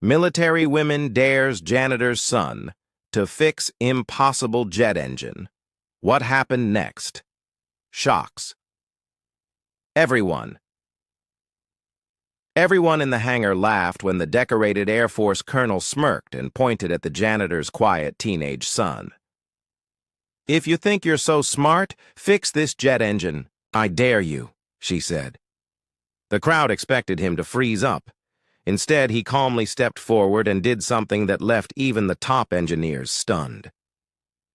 Military women dares janitor's son to fix impossible jet engine. What happened next? Shocks. Everyone in the hangar laughed when the decorated Air Force colonel smirked and pointed at the janitor's quiet teenage son. "If you think you're so smart, fix this jet engine. I dare you," she said. The crowd expected him to freeze up. Instead, he calmly stepped forward and did something that left even the top engineers stunned.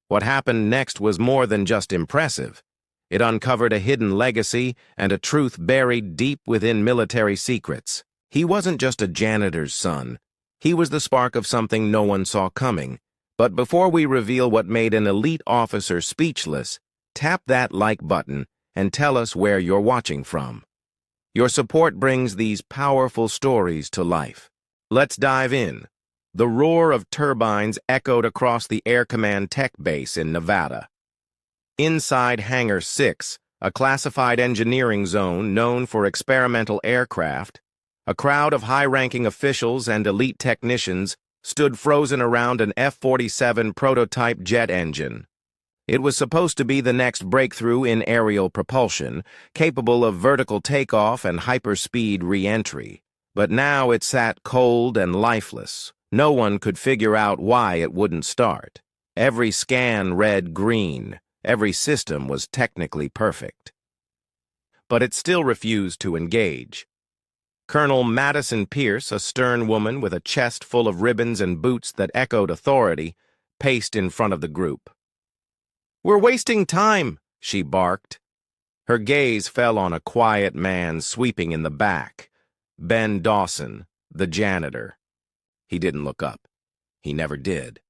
What happened next was more than just impressive. It uncovered a hidden legacy and a truth buried deep within military secrets. He wasn't just a janitor's son. He was the spark of something no one saw coming. But before we reveal what made an elite officer speechless, tap that like button and tell us where you're watching from. Your support brings these powerful stories to life. Let's dive in. The roar of turbines echoed across the Air Command Tech Base in Nevada. Inside Hangar 6, a classified engineering zone known for experimental aircraft, a crowd of high-ranking officials and elite technicians stood frozen around an F-47 prototype jet engine. It was supposed to be the next breakthrough in aerial propulsion, capable of vertical takeoff and hyperspeed re-entry. But now it sat cold and lifeless. No one could figure out why it wouldn't start. Every scan read green. Every system was technically perfect. But it still refused to engage. Colonel Madison Pierce, a stern woman with a chest full of ribbons and boots that echoed authority, paced in front of the group. "We're wasting time," she barked. Her gaze fell on a quiet man sweeping in the back, Ben Dawson, the janitor. He didn't look up. He never did.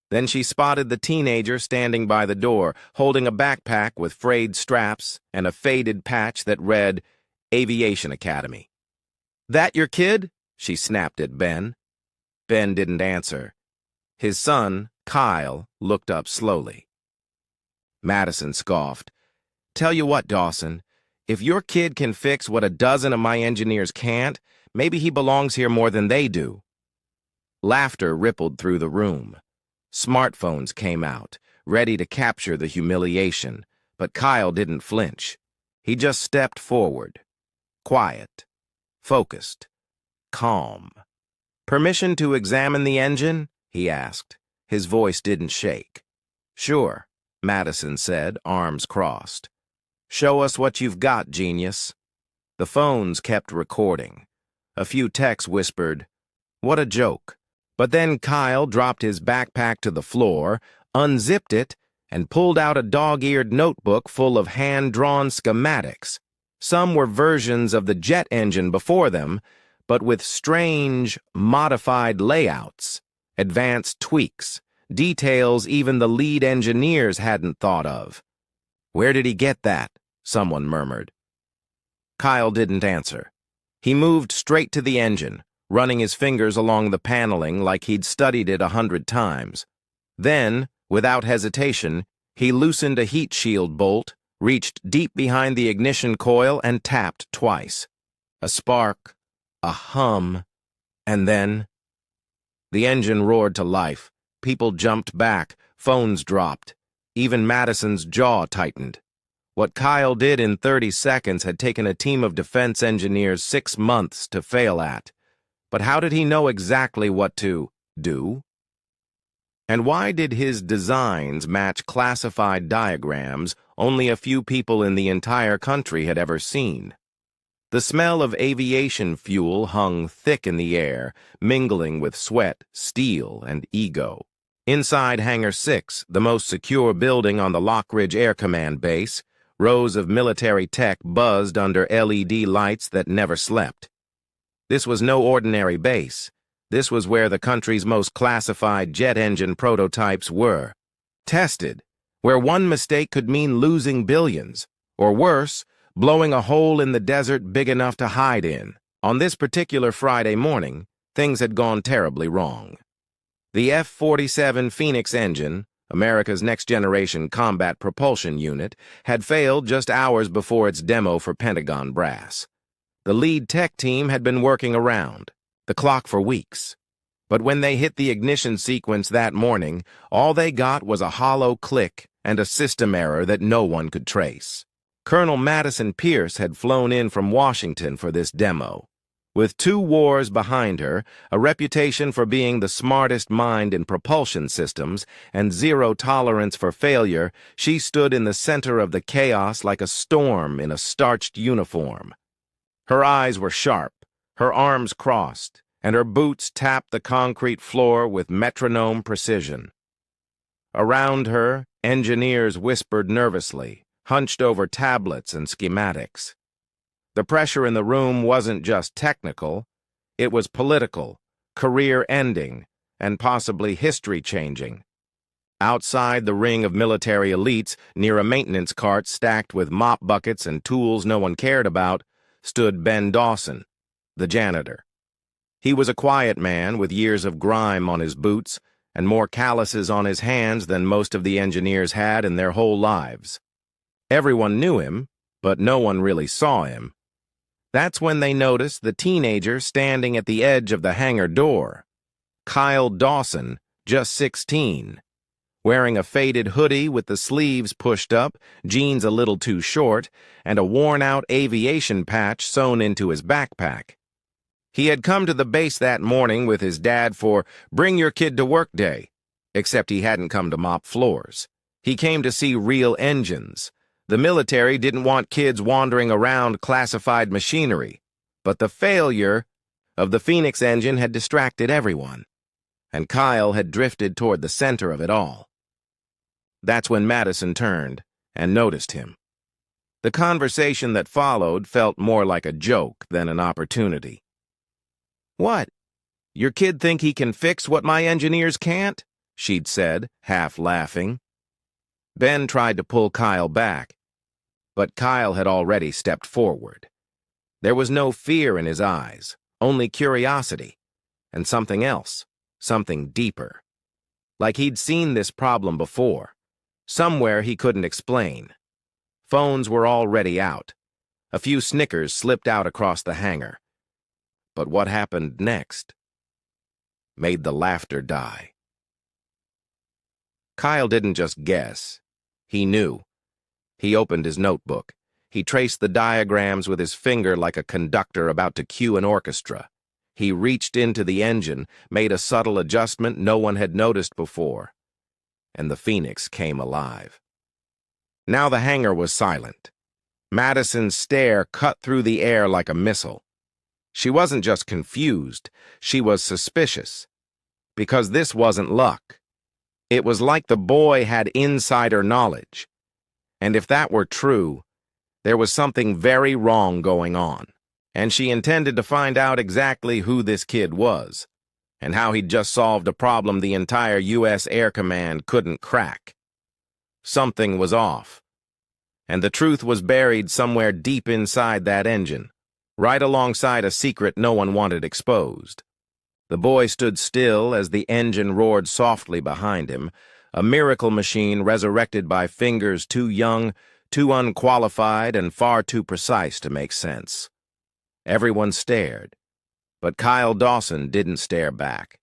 Then she spotted the teenager standing by the door, holding a backpack with frayed straps and a faded patch that read Aviation Academy. "That your kid?" she snapped at Ben. Ben didn't answer. His son, Kyle, looked up slowly. Madison scoffed. "Tell you what, Dawson, if your kid can fix what a dozen of my engineers can't, maybe he belongs here more than they do." Laughter rippled through the room. Smartphones came out, ready to capture the humiliation, but Kyle didn't flinch. He just stepped forward. Quiet, focused, calm. "Permission to examine the engine?" he asked. His voice didn't shake. "Sure," Madison said, arms crossed. "Show us what you've got, genius." The phones kept recording. A few techs whispered, "What a joke." But then Kyle dropped his backpack to the floor, unzipped it, and pulled out a dog-eared notebook full of hand-drawn schematics. Some were versions of the jet engine before them, but with strange, modified layouts, advanced tweaks, details even the lead engineers hadn't thought of. "Where did he get that?" someone murmured. Kyle didn't answer. He moved straight to the engine, running his fingers along the paneling like he'd studied it 100 times. Then, without hesitation, he loosened a heat shield bolt, reached deep behind the ignition coil, and tapped twice. A spark, a hum, and then... The engine roared to life. People jumped back, phones dropped. Even Madison's jaw tightened. What Kyle did in 30 seconds had taken a team of defense engineers 6 months to fail at. But how did he know exactly what to do? And why did his designs match classified diagrams only a few people in the entire country had ever seen? The smell of aviation fuel hung thick in the air, mingling with sweat, steel, and ego. Inside Hangar 6, the most secure building on the Lockridge Air Command Base, rows of military tech buzzed under LED lights that never slept. This was no ordinary base. This was where the country's most classified jet engine prototypes were. Tested, where one mistake could mean losing billions, or worse, blowing a hole in the desert big enough to hide in. On this particular Friday morning, things had gone terribly wrong. The F-47 Phoenix engine, America's next-generation combat propulsion unit, had failed just hours before its demo for Pentagon brass. The lead tech team had been working around the clock for weeks. But when they hit the ignition sequence that morning, all they got was a hollow click and a system error that no one could trace. Colonel Madison Pierce had flown in from Washington for this demo. With 2 wars behind her, a reputation for being the smartest mind in propulsion systems, and 0 tolerance for failure, she stood in the center of the chaos like a storm in a starched uniform. Her eyes were sharp, her arms crossed, and her boots tapped the concrete floor with metronome precision. Around her, engineers whispered nervously, hunched over tablets and schematics. The pressure in the room wasn't just technical, it was political, career-ending, and possibly history-changing. Outside the ring of military elites, near a maintenance cart stacked with mop buckets and tools no one cared about, stood Ben Dawson, the janitor. He was a quiet man with years of grime on his boots and more calluses on his hands than most of the engineers had in their whole lives. Everyone knew him, but no one really saw him. That's when they noticed the teenager standing at the edge of the hangar door. Kyle Dawson, just 16. Wearing a faded hoodie with the sleeves pushed up, jeans a little too short, and a worn-out aviation patch sewn into his backpack. He had come to the base that morning with his dad for Bring Your Kid to Work Day, except he hadn't come to mop floors. He came to see real engines. The military didn't want kids wandering around classified machinery, but the failure of the Phoenix engine had distracted everyone, and Kyle had drifted toward the center of it all. That's when Madison turned and noticed him. The conversation that followed felt more like a joke than an opportunity. "What? Your kid think he can fix what my engineers can't?" she'd said, half laughing. Ben tried to pull Kyle back, but Kyle had already stepped forward. There was no fear in his eyes, only curiosity, and something else, something deeper. Like he'd seen this problem before, somewhere he couldn't explain. Phones were already out. A few snickers slipped out across the hangar. But what happened next made the laughter die. Kyle didn't just guess. He knew. He opened his notebook. He traced the diagrams with his finger like a conductor about to cue an orchestra. He reached into the engine, made a subtle adjustment no one had noticed before, and the Phoenix came alive. Now the hangar was silent. Madison's stare cut through the air like a missile. She wasn't just confused, she was suspicious. Because this wasn't luck. It was like the boy had insider knowledge. And if that were true, there was something very wrong going on. And she intended to find out exactly who this kid was, and how he'd just solved a problem the entire U.S. Air Command couldn't crack. Something was off. And the truth was buried somewhere deep inside that engine, right alongside a secret no one wanted exposed. The boy stood still as the engine roared softly behind him, a miracle machine resurrected by fingers too young, too unqualified, and far too precise to make sense. Everyone stared, but Kyle Dawson didn't stare back.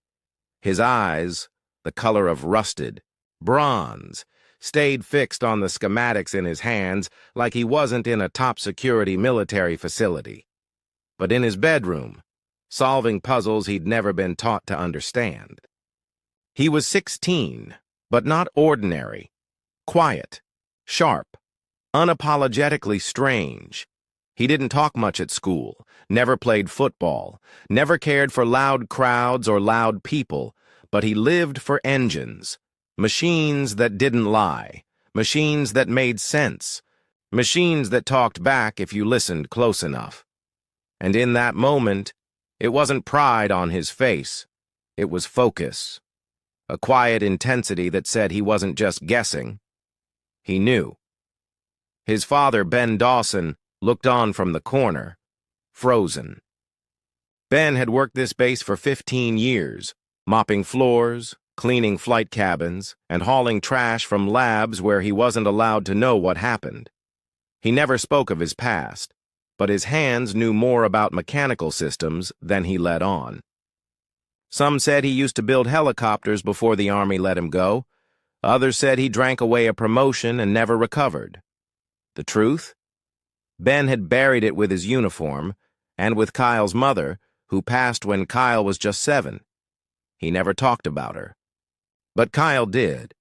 His eyes, the color of rusted bronze, stayed fixed on the schematics in his hands like he wasn't in a top-security military facility, but in his bedroom, solving puzzles he'd never been taught to understand. He was 16, but not ordinary. Quiet, sharp, unapologetically strange. He didn't talk much at school, never played football, never cared for loud crowds or loud people, but he lived for engines, machines that didn't lie, machines that made sense, machines that talked back if you listened close enough. And in that moment, it wasn't pride on his face, it was focus. A quiet intensity that said he wasn't just guessing. He knew. His father, Ben Dawson, looked on from the corner, frozen. Ben had worked this base for 15 years, mopping floors, cleaning flight cabins, and hauling trash from labs where he wasn't allowed to know what happened. He never spoke of his past, but his hands knew more about mechanical systems than he let on. Some said he used to build helicopters before the Army let him go. Others said he drank away a promotion and never recovered. The truth? Ben had buried it with his uniform and with Kyle's mother, who passed when Kyle was just 7. He never talked about her. But Kyle did,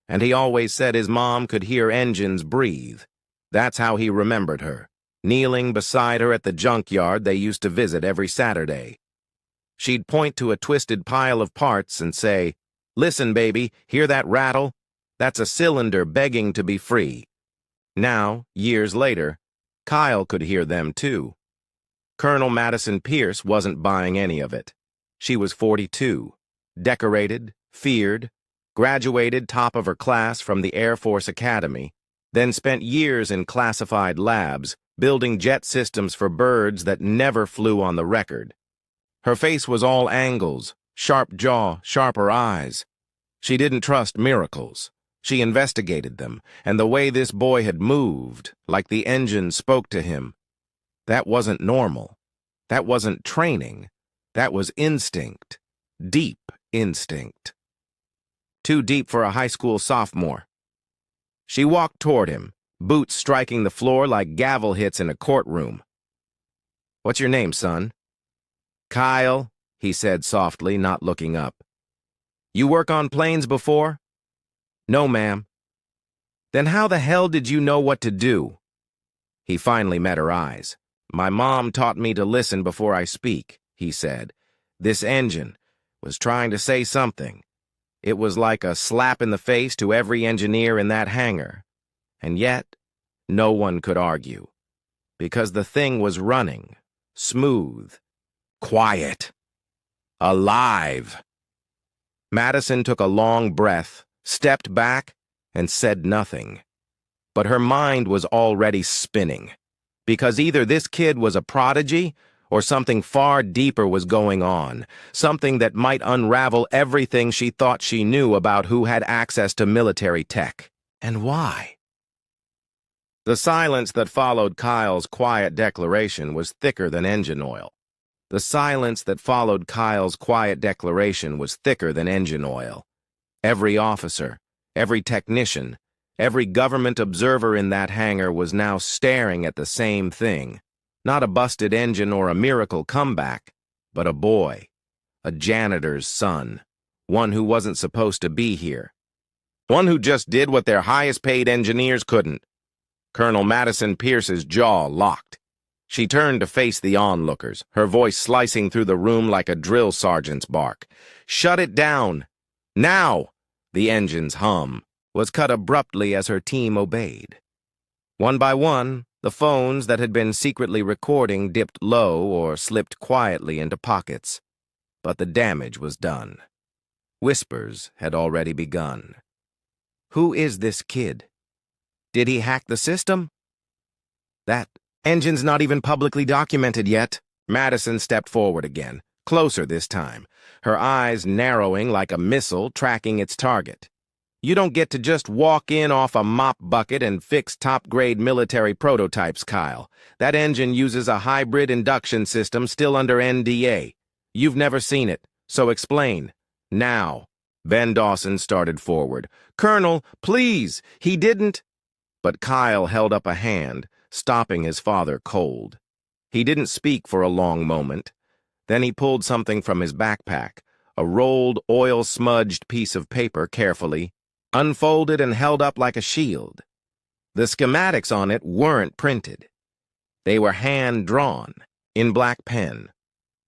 and he always said his mom could hear engines breathe. That's how he remembered her, kneeling beside her at the junkyard they used to visit every Saturday. She'd point to a twisted pile of parts and say, "Listen, baby, hear that rattle? That's a cylinder begging to be free." Now, years later, Kyle could hear them too. Colonel Madison Pierce wasn't buying any of it. She was 42, decorated, feared, graduated top of her class from the Air Force Academy, then spent years in classified labs, building jet systems for birds that never flew on the record. Her face was all angles, sharp jaw, sharper eyes. She didn't trust miracles. She investigated them, and the way this boy had moved, like the engine spoke to him, that wasn't normal. That wasn't training. That was instinct. Deep instinct. Too deep for a high school sophomore. She walked toward him, boots striking the floor like gavel hits in a courtroom. "What's your name, son?" "Kyle," he said softly, not looking up. "You work on planes before?" "No, ma'am." "Then how the hell did you know what to do?" He finally met her eyes. "My mom taught me to listen before I speak," he said. "This engine was trying to say something. It was like a slap in the face to every engineer in that hangar. And yet, no one could argue. Because the thing was running, smooth, quiet, alive." Madison took a long breath, stepped back, and said nothing. But her mind was already spinning. Because either this kid was a prodigy, or something far deeper was going on, something that might unravel everything she thought she knew about who had access to military tech. And why? The silence that followed Kyle's quiet declaration was thicker than engine oil. The silence that followed Kyle's quiet declaration was thicker than engine oil. Every officer, every technician, every government observer in that hangar was now staring at the same thing. Not a busted engine or a miracle comeback, but a boy, a janitor's son, one who wasn't supposed to be here. One who just did what their highest-paid engineers couldn't. Colonel Madison Pierce's jaw locked. She turned to face the onlookers, her voice slicing through the room like a drill sergeant's bark. "Shut it down! Now!" The engine's hum was cut abruptly as her team obeyed. One by one, the phones that had been secretly recording dipped low or slipped quietly into pockets. But the damage was done. Whispers had already begun. Who is this kid? Did he hack the system? That engine's not even publicly documented yet. Madison stepped forward again, closer this time, her eyes narrowing like a missile tracking its target. You don't get to just walk in off a mop bucket and fix top-grade military prototypes, Kyle. That engine uses a hybrid induction system still under NDA. You've never seen it, so explain. Now. Ben Dawson started forward. "Colonel, please, he didn't—" But Kyle held up a hand, stopping his father cold. He didn't speak for a long moment. Then he pulled something from his backpack, a rolled, oil-smudged piece of paper carefully, unfolded and held up like a shield. The schematics on it weren't printed. They were hand-drawn, in black pen,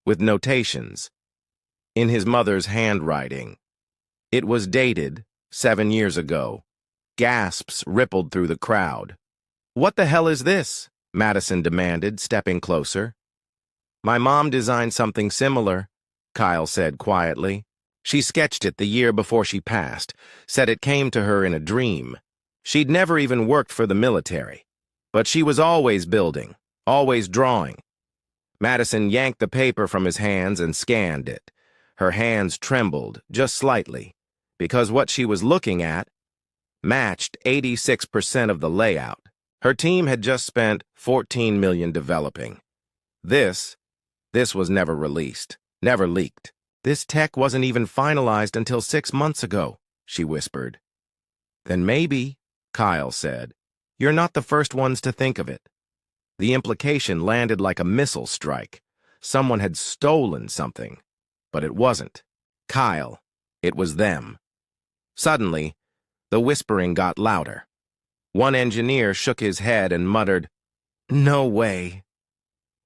with notations, in his mother's handwriting. It was dated 7 years ago. Gasps rippled through the crowd. "What the hell is this?" Madison demanded, stepping closer. "My mom designed something similar," Kyle said quietly. She sketched it the year before she passed, said it came to her in a dream. She'd never even worked for the military, but she was always building, always drawing. Madison yanked the paper from his hands and scanned it. Her hands trembled, just slightly, because what she was looking at matched 86% of the layout. Her team had just spent $14 million developing. This was never released, never leaked. This tech wasn't even finalized until 6 months ago, she whispered. Then maybe, Kyle said, you're not the first ones to think of it. The implication landed like a missile strike. Someone had stolen something. But it wasn't Kyle. It was them. Suddenly, the whispering got louder. One engineer shook his head and muttered, "No way.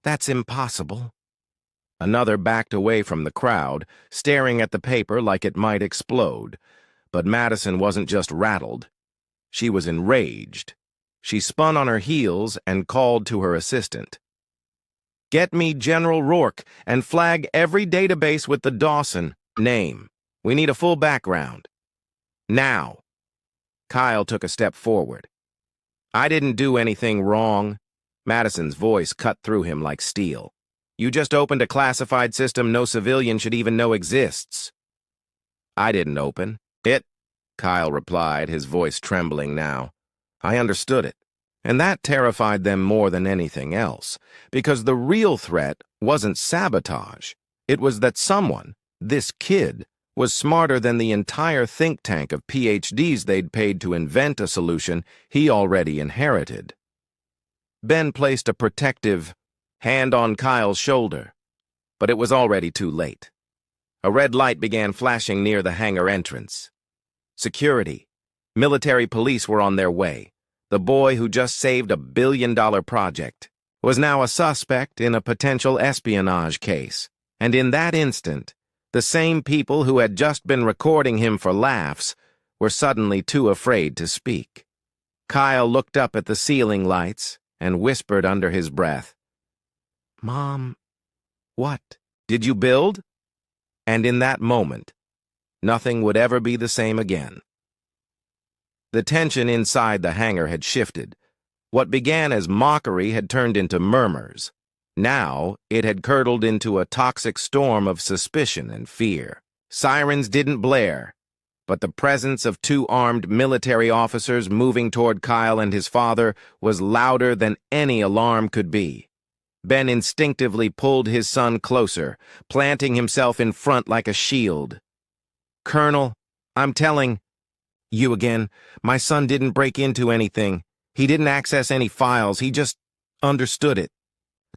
That's impossible." Another backed away from the crowd, staring at the paper like it might explode. But Madison wasn't just rattled. She was enraged. She spun on her heels and called to her assistant. "Get me General Rourke and flag every database with the Dawson name. We need a full background. Now." Kyle took a step forward. "I didn't do anything wrong." Madison's voice cut through him like steel. "You just opened a classified system no civilian should even know exists." "I didn't open it," Kyle replied, his voice trembling now. "I understood it. And that terrified them more than anything else, because the real threat wasn't sabotage. It was that someone, this kid, was smarter than the entire think tank of PhDs they'd paid to invent a solution he already inherited." Ben placed a protective hand on Kyle's shoulder, but it was already too late. A red light began flashing near the hangar entrance. Security, military police were on their way. The boy who just saved $1 billion project was now a suspect in a potential espionage case, and in that instant, the same people who had just been recording him for laughs were suddenly too afraid to speak. Kyle looked up at the ceiling lights and whispered under his breath, "Mom, what? Did you build?" And in that moment, nothing would ever be the same again. The tension inside the hangar had shifted. What began as mockery had turned into murmurs. Now, it had curdled into a toxic storm of suspicion and fear. Sirens didn't blare, but the presence of 2 armed military officers moving toward Kyle and his father was louder than any alarm could be. Ben instinctively pulled his son closer, planting himself in front like a shield. "Colonel, I'm telling you again, my son didn't break into anything. He didn't access any files. He just understood it."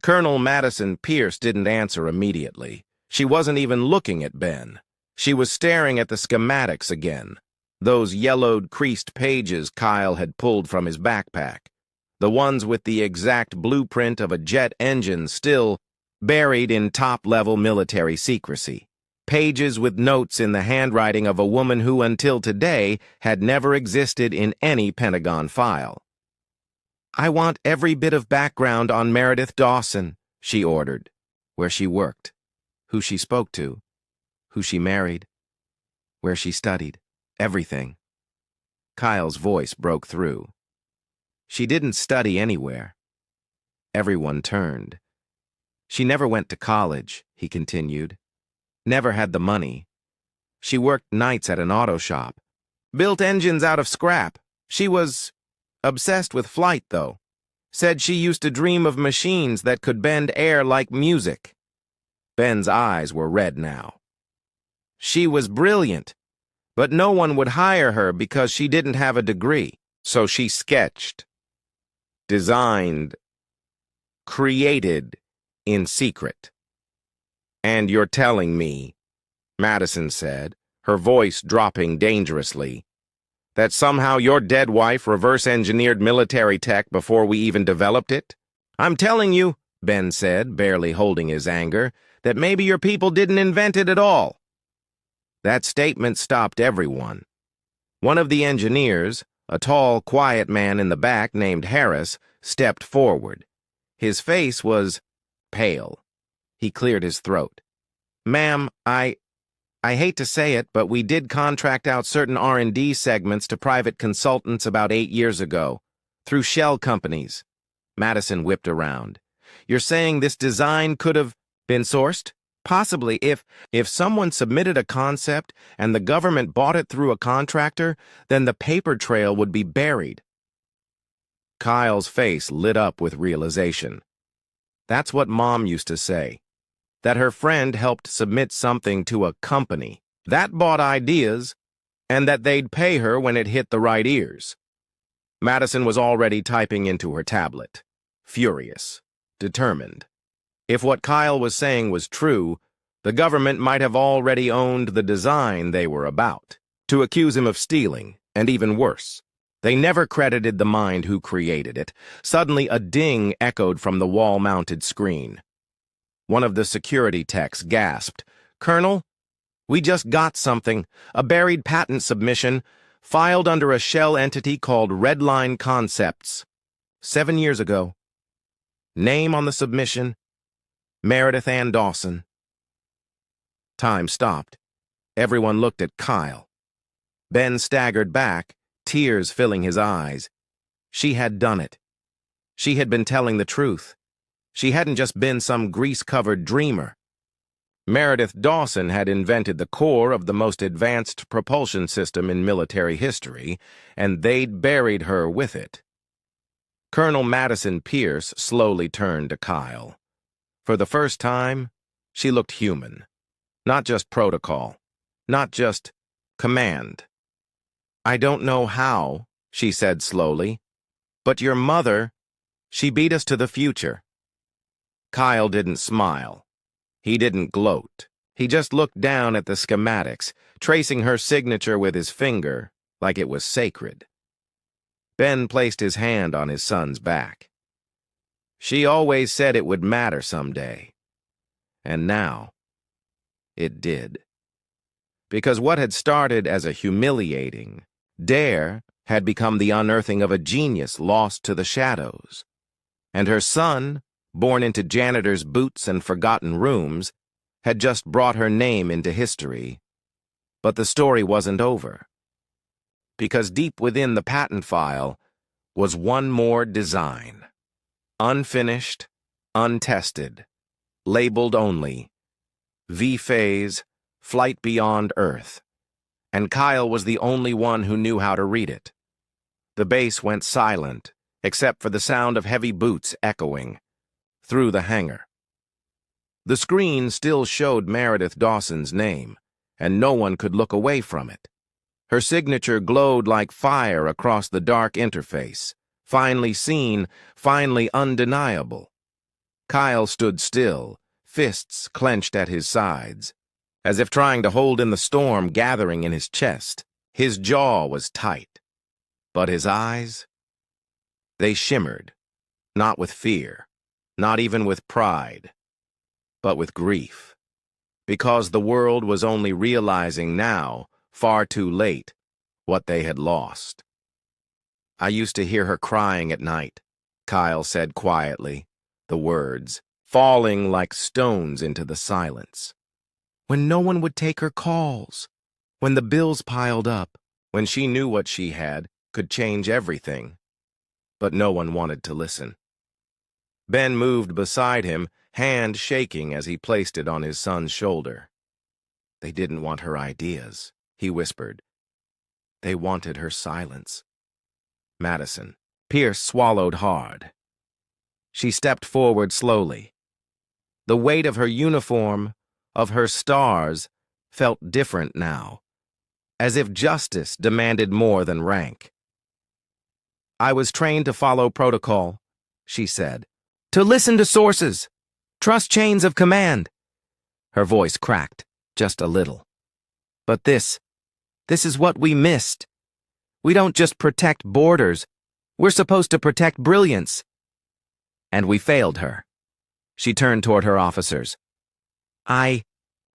Colonel Madison Pierce didn't answer immediately. She wasn't even looking at Ben. She was staring at the schematics again, those yellowed, creased pages Kyle had pulled from his backpack, the ones with the exact blueprint of a jet engine still buried in top-level military secrecy. Pages with notes in the handwriting of a woman who, until today, had never existed in any Pentagon file. "I want every bit of background on Meredith Dawson," she ordered. Where she worked, who she spoke to, who she married, where she studied, everything. Kyle's voice broke through. "She didn't study anywhere." Everyone turned. "She never went to college," he continued. "Never had the money. She worked nights at an auto shop. Built engines out of scrap. She was obsessed with flight, though. Said she used to dream of machines that could bend air like music." Ben's eyes were red now. "She was brilliant, but no one would hire her because she didn't have a degree. So she sketched, designed, created in secret." "And you're telling me," Madison said, her voice dropping dangerously, "that somehow your dead wife reverse-engineered military tech before we even developed it?" "I'm telling you," Ben said, barely holding his anger, "that maybe your people didn't invent it at all." That statement stopped everyone. One of the engineers, a tall, quiet man in the back named Harris, stepped forward. His face was pale. He cleared his throat. "Ma'am, I hate to say it, but we did contract out certain R&D segments to private consultants about 8 years ago, through shell companies." Madison whipped around. "You're saying this design could have been sourced? Possibly, if someone submitted a concept and the government bought it through a contractor, then the paper trail would be buried." Kyle's face lit up with realization. "That's what Mom used to say. that her friend helped submit something to a company that bought ideas and that they'd pay her when it hit the right ears. Madison was already typing into her tablet, furious, determined. If what Kyle was saying was true, the government might have already owned the design they were about, to accuse him of stealing, and even worse. They never credited the mind who created it. Suddenly, a ding echoed from the wall-mounted screen. One of the security techs gasped, "Colonel, we just got something, a buried patent submission, filed under a shell entity called Redline Concepts. 7 years ago. Name on the submission, Meredith Ann Dawson." Time stopped. Everyone looked at Kyle. Ben staggered back, tears filling his eyes. She had done it. She had been telling the truth. She hadn't just been some grease-covered dreamer. Meredith Dawson had invented the core of the most advanced propulsion system in military history, and they'd buried her with it. Colonel Madison Pierce slowly turned to Kyle. For the first time, she looked human. Not just protocol. Not just command. "I don't know how," she said slowly, "but your mother, she beat us to the future." Kyle didn't smile. He didn't gloat. He just looked down at the schematics, tracing her signature with his finger like it was sacred. Ben placed his hand on his son's back. She always said it would matter someday. And now, it did. Because what had started as a humiliating dare had become the unearthing of a genius lost to the shadows. And her son, born into janitor's boots and forgotten rooms, had just brought her name into history. But the story wasn't over. Because deep within the patent file was one more design. Unfinished, untested, labeled only, V-Phase, Flight Beyond Earth. And Kyle was the only one who knew how to read it. The base went silent, except for the sound of heavy boots echoing through the hangar. The screen still showed Meredith Dawson's name, and no one could look away from it. Her signature glowed like fire across the dark interface, finally seen, finally undeniable. Kyle stood still, fists clenched at his sides, as if trying to hold in the storm gathering in his chest. His jaw was tight. But his eyes? They shimmered, not with fear, not even with pride, but with grief. Because the world was only realizing now, far too late, what they had lost. "I used to hear her crying at night," Kyle said quietly, the words falling like stones into the silence. "When no one would take her calls, when the bills piled up, when she knew what she had could change everything. But no one wanted to listen." Ben moved beside him, hand shaking as he placed it on his son's shoulder. "They didn't want her ideas," he whispered. "They wanted her silence." Madison. Pierce swallowed hard. She stepped forward slowly. The weight of her uniform, of her stars, felt different now, as if justice demanded more than rank. "I was trained to follow protocol," she said. "To listen to sources. Trust chains of command." Her voice cracked, just a little. "But this is what we missed. We don't just protect borders. We're supposed to protect brilliance." And we failed her. She turned toward her officers. "I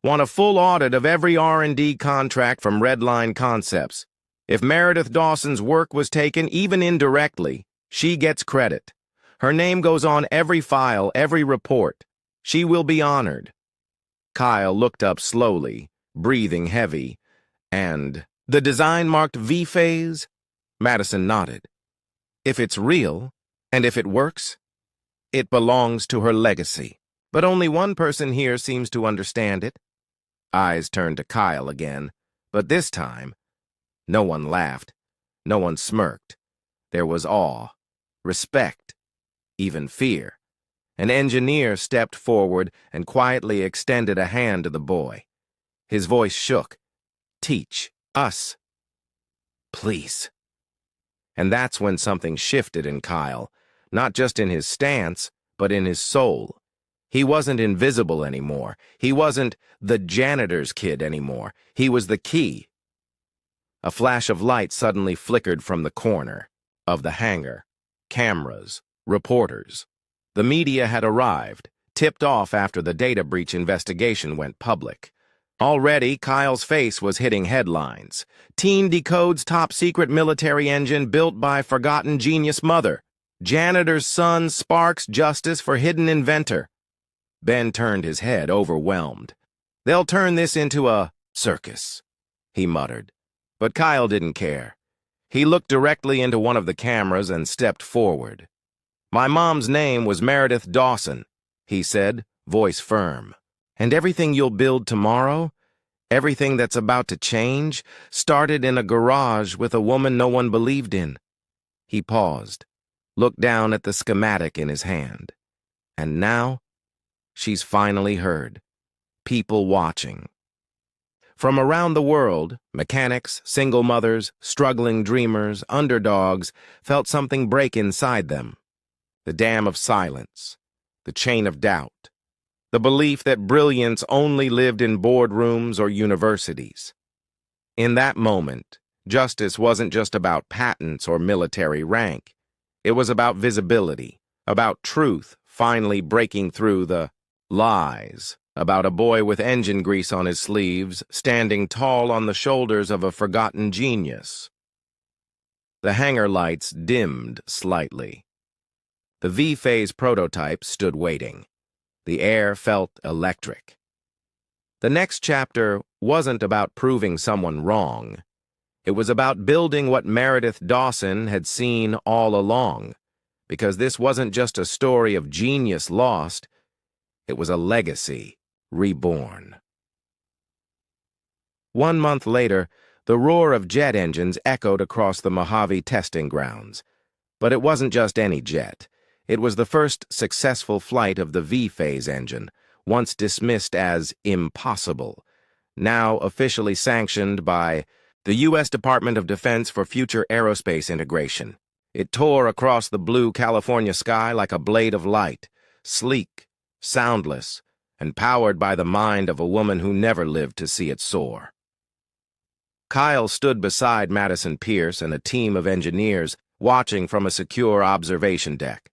want a full audit of every R&D contract from Redline Concepts. If Meredith Dawson's work was taken, even indirectly, she gets credit. Her name goes on every file, every report. She will be honored." Kyle looked up slowly, breathing heavy. "And the design marked V-Phase?" Madison nodded. "If it's real, and if it works, it belongs to her legacy. But only one person here seems to understand it." Eyes turned to Kyle again, but this time, no one laughed, no one smirked. There was awe, respect, even fear. An engineer stepped forward and quietly extended a hand to the boy. His voice shook. "Teach us, please." And that's when something shifted in Kyle, not just in his stance, but in his soul. He wasn't invisible anymore. He wasn't the janitor's kid anymore. He was the key. A flash of light suddenly flickered from the corner of the hangar. Cameras, reporters. The media had arrived, tipped off after the data breach investigation went public. Already, Kyle's face was hitting headlines. Teen decodes top-secret military engine built by forgotten genius mother. Janitor's son sparks justice for hidden inventor. Ben turned his head, overwhelmed. "They'll turn this into a circus," he muttered. But Kyle didn't care. He looked directly into one of the cameras and stepped forward. "My mom's name was Meredith Dawson," he said, voice firm. "And everything you'll build tomorrow, everything that's about to change, started in a garage with a woman no one believed in." He paused, looked down at the schematic in his hand. And now, she's finally heard. People watching. From around the world, mechanics, single mothers, struggling dreamers, underdogs felt something break inside them. The dam of silence, the chain of doubt, the belief that brilliance only lived in boardrooms or universities. In that moment, justice wasn't just about patents or military rank. It was about visibility, about truth finally breaking through the lies, about a boy with engine grease on his sleeves, standing tall on the shoulders of a forgotten genius. The hangar lights dimmed slightly. The V-phase prototype stood waiting. The air felt electric. The next chapter wasn't about proving someone wrong. It was about building what Meredith Dawson had seen all along, because this wasn't just a story of genius lost, it was a legacy reborn. 1 month later, the roar of jet engines echoed across the Mojave testing grounds. But it wasn't just any jet. It was the first successful flight of the V-phase engine, once dismissed as impossible, now officially sanctioned by the U.S. Department of Defense for future aerospace integration. It tore across the blue California sky like a blade of light, sleek, soundless, and powered by the mind of a woman who never lived to see it soar. Kyle stood beside Madison Pierce and a team of engineers watching from a secure observation deck.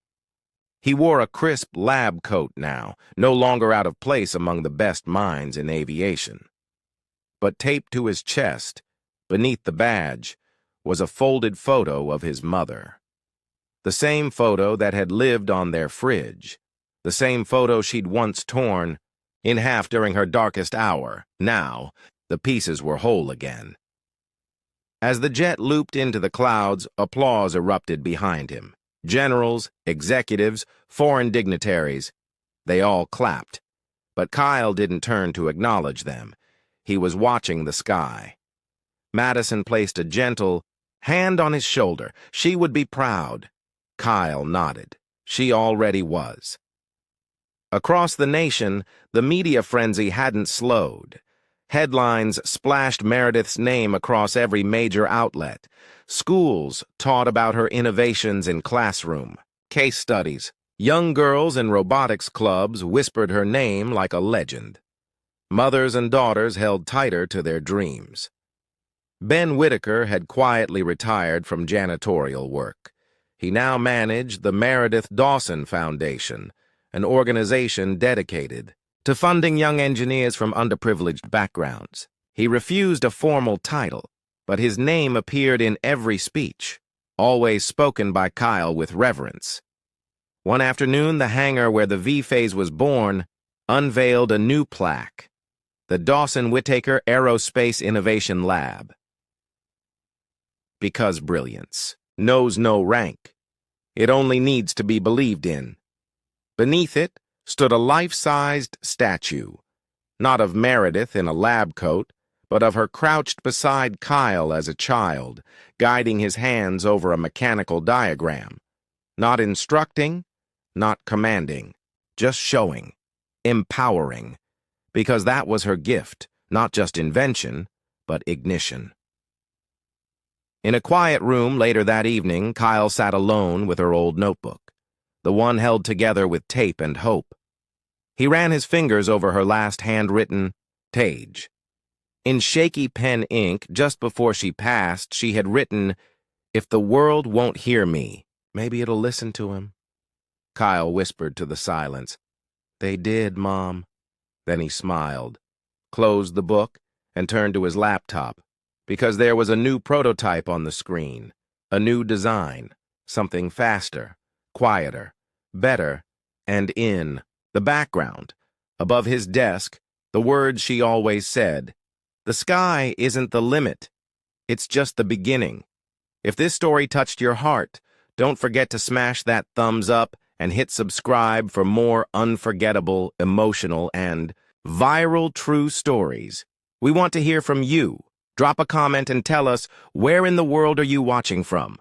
He wore a crisp lab coat now, no longer out of place among the best minds in aviation. But taped to his chest, beneath the badge, was a folded photo of his mother. The same photo that had lived on their fridge. The same photo she'd once torn in half during her darkest hour. Now, the pieces were whole again. As the jet looped into the clouds, applause erupted behind him. Generals, executives, foreign dignitaries, they all clapped. But Kyle didn't turn to acknowledge them. He was watching the sky. Madison placed a gentle hand on his shoulder. She would be proud. Kyle nodded. She already was. Across the nation, the media frenzy hadn't slowed. Headlines splashed Meredith's name across every major outlet. Schools taught about her innovations in classroom. Case studies. Young girls in robotics clubs whispered her name like a legend. Mothers and daughters held tighter to their dreams. Ben Whitaker had quietly retired from janitorial work. He now managed the Meredith Dawson Foundation, an organization dedicated to funding young engineers from underprivileged backgrounds. He refused a formal title, but his name appeared in every speech, always spoken by Kyle with reverence. One afternoon, the hangar where the V-phase was born unveiled a new plaque, the Dawson-Whitaker Aerospace Innovation Lab. Because brilliance knows no rank. It only needs to be believed in. Beneath it stood a life-sized statue, not of Meredith in a lab coat, but of her crouched beside Kyle as a child, guiding his hands over a mechanical diagram, not instructing, not commanding, just showing, empowering, because that was her gift, not just invention, but ignition. In a quiet room later that evening, Kyle sat alone with her old notebook, the one held together with tape and hope. He ran his fingers over her last handwritten page. In shaky pen ink, just before she passed, she had written, "If the world won't hear me, maybe it'll listen to him." Kyle whispered to the silence, "They did, Mom." Then he smiled, closed the book, and turned to his laptop, because there was a new prototype on the screen, a new design, something faster, quieter, better, and in the background, above his desk, the words she always said, "The sky isn't the limit. It's just the beginning." If this story touched your heart, don't forget to smash that thumbs up and hit subscribe for more unforgettable, emotional, and viral true stories. We want to hear from you. Drop a comment and tell us, where in the world are you watching from?